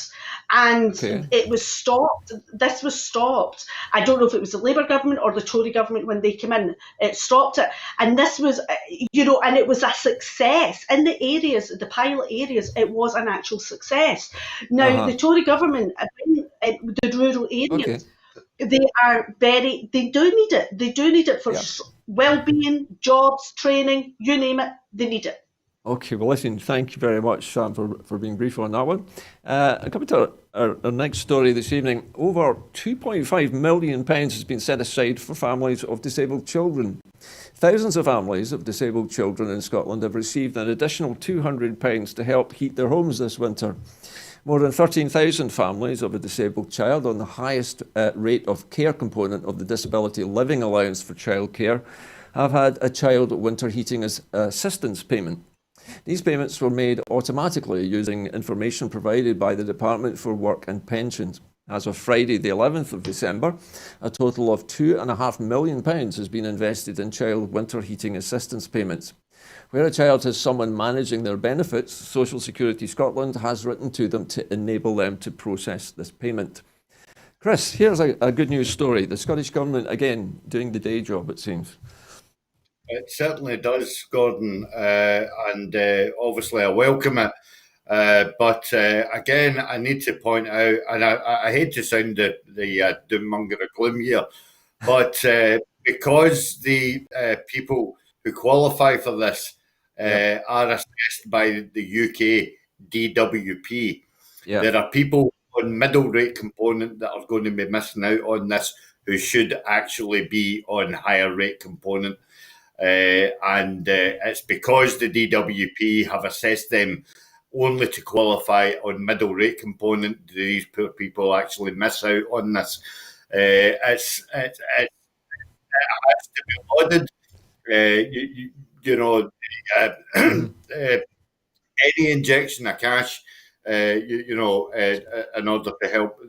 And Okay. it was stopped. This was stopped. I don't know if it was the Labour government or the Tory government when they came in. It stopped it. And this was, and it was a success. In the areas, the pilot areas, it was an actual success. Now, Uh-huh. the Tory government in the rural Okay. areas, they do need it. They do need it for Yeah. well-being, jobs, training, you name it, they need it. Okay, well, listen, thank you very much, Sam, for being brief on that one. Coming to our next story this evening, over £2.5 million has been set aside for families of disabled children. Thousands of families of disabled children in Scotland have received an additional £200 to help heat their homes this winter. More than 13,000 families of a disabled child on the highest rate of care component of the Disability Living Allowance for childcare have had a child winter heating assistance payment. These payments were made automatically using information provided by the Department for Work and Pensions. As of Friday, the 11th of December, a total of £2.5 million has been invested in child winter heating assistance payments. Where a child has someone managing their benefits, Social Security Scotland has written to them to enable them to process this payment. Chris, here's a good news story. The Scottish Government, again, doing the day job, it seems. It certainly does, Gordon, and obviously I welcome it. But again, I need to point out, and I hate to sound the doommonger of gloom here, but because the people who qualify for this are assessed by the UK DWP, there are people on middle rate component that are going to be missing out on this who should actually be on higher rate component. And it's because the DWP have assessed them only to qualify on middle rate component. These poor people actually miss out on this. It has to be lauded. Any injection of cash, in order to help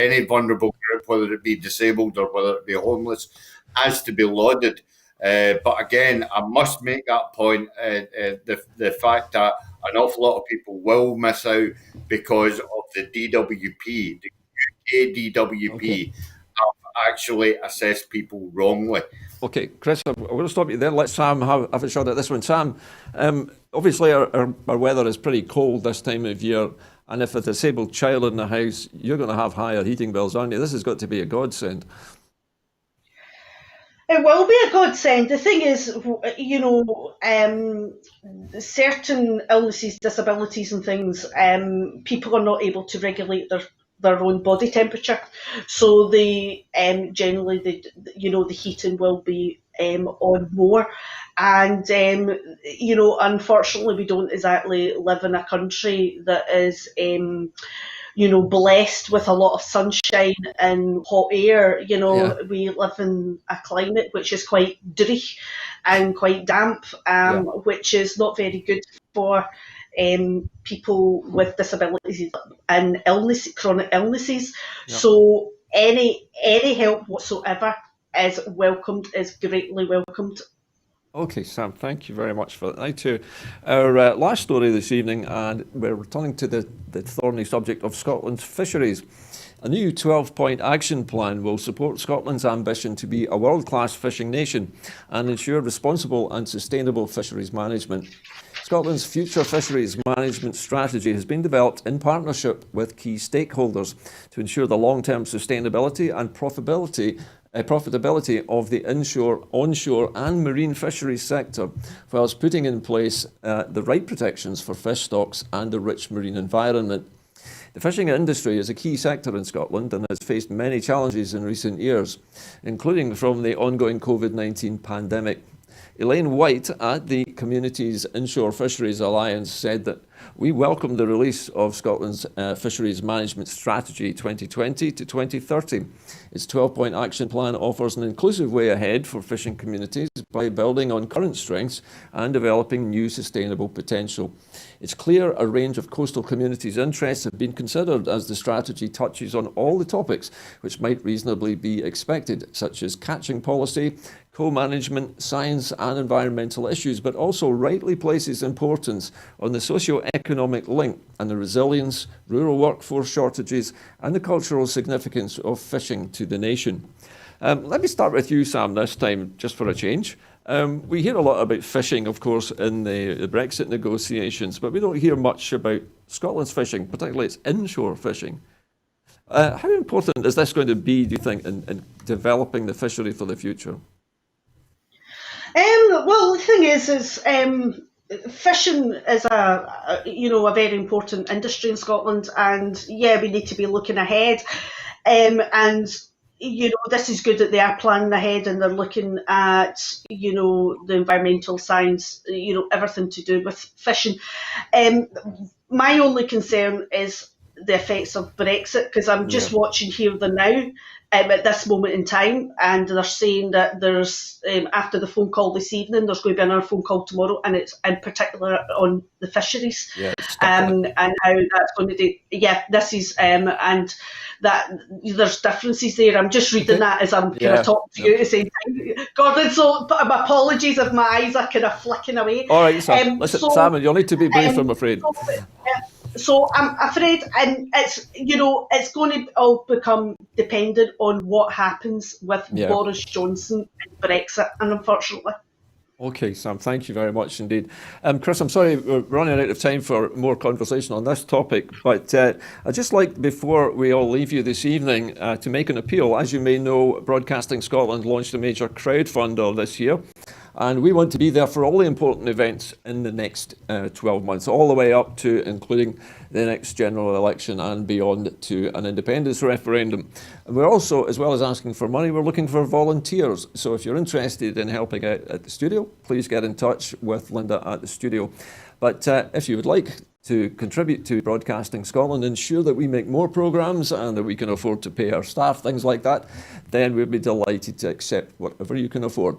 any vulnerable group, whether it be disabled or whether it be homeless, has to be lauded. But again, I must make that point, the fact that an awful lot of people will miss out because of the DWP, the UK DWP, have actually assessed people wrongly. Okay, Chris, I'm going to stop you there. Let Sam have a shot at this one. Sam, obviously our weather is pretty cold this time of year, and if a disabled child in the house, you're going to have higher heating bills, aren't you? This has got to be a godsend. It will be a godsend. The thing is, certain illnesses, disabilities and things, people are not able to regulate their own body temperature. So they generally, the heating will be on more. And, unfortunately, we don't exactly live in a country that is blessed with a lot of sunshine and hot air. Yeah. We live in a climate which is quite dreary and quite damp, which is not very good for people with disabilities and chronic illnesses. Yeah. So any help whatsoever is welcomed, is greatly welcomed. Okay, Sam, thank you very much for that. Now to our last story this evening, and we're returning to the thorny subject of Scotland's fisheries. A new 12-point action plan will support Scotland's ambition to be a world-class fishing nation and ensure responsible and sustainable fisheries management. Scotland's future fisheries management strategy has been developed in partnership with key stakeholders to ensure the long-term sustainability and profitability of the inshore, onshore and marine fisheries sector, whilst putting in place the right protections for fish stocks and the rich marine environment. The fishing industry is a key sector in Scotland and has faced many challenges in recent years, including from the ongoing COVID-19 pandemic. Elaine White at the Communities Inshore Fisheries Alliance said that we welcome the release of Scotland's Fisheries Management Strategy 2020 to 2030. Its 12-point action plan offers an inclusive way ahead for fishing communities by building on current strengths and developing new sustainable potential. It's clear a range of coastal communities' interests have been considered as the strategy touches on all the topics which might reasonably be expected, such as catching policy, co-management, science and environmental issues, but also rightly places importance on the socio-economic link and the resilience, rural workforce shortages and the cultural significance of fishing to the nation. Let me start with you, Sam, this time, just for a change. We hear a lot about fishing, of course, in the Brexit negotiations, but we don't hear much about Scotland's fishing, particularly its inshore fishing. How important is this going to be, do you think, in developing the fishery for the future? Well, the thing is fishing is a very important industry in Scotland, and we need to be looking ahead. And this is good that they are planning ahead and they're looking at the environmental science, everything to do with fishing. My only concern is the effects of Brexit, because I'm just watching Here the Now at this moment in time, and they're saying that there's after the phone call this evening, there's going to be another phone call tomorrow, and it's in particular on the fisheries, and how that's going to do. This is and that there's differences there. I'm just reading that as I'm kind of talking to you at the same time, Gordon. So my apologies if my eyes are kind of flicking away. All right, listen, Simon, you'll need to be brief, I'm afraid. So I'm afraid, and it's going to all become dependent on what happens with Boris Johnson and Brexit, and unfortunately. Okay, Sam, thank you very much indeed. Chris, I'm sorry we're running out of time for more conversation on this topic, but I'd just like, before we all leave you this evening, to make an appeal. As you may know, Broadcasting Scotland launched a major crowdfunder this year, and we want to be there for all the important events in the next 12 months, all the way up to including the next general election and beyond to an independence referendum. And we're also, as well as asking for money, we're looking for volunteers. So if you're interested in helping out at the studio, please get in touch with Linda at the studio. But if you would like to contribute to Broadcasting Scotland, ensure that we make more programmes and that we can afford to pay our staff, things like that, then we'd be delighted to accept whatever you can afford.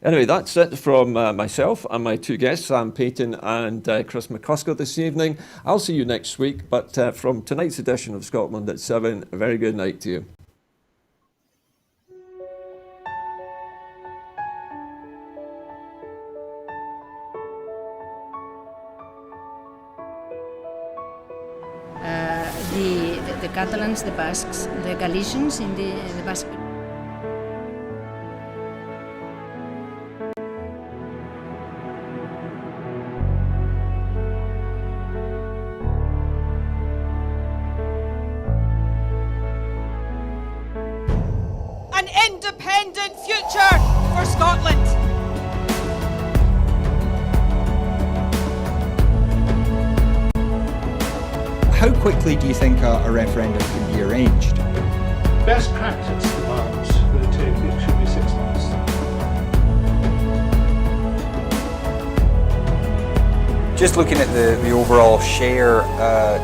Anyway, that's it from myself and my two guests, Sam Paton and Chris McCusker this evening. I'll see you next week, but from tonight's edition of Scotland at 7, a very good night to you. The Catalans, the Basques, the Galicians in the Basque. An independent future for Scotland. How quickly do you think a referendum can be arranged? Best practice demands that it should be 6 months. Just looking at the overall share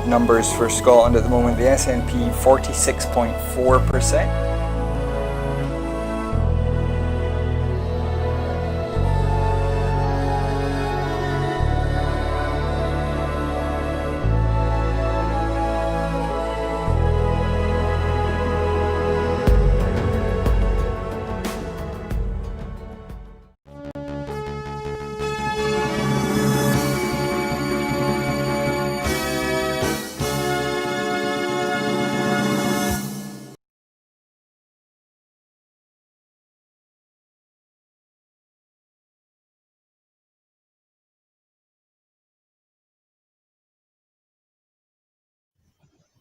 numbers for Scotland at the moment, the SNP 46.4%.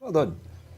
Well done.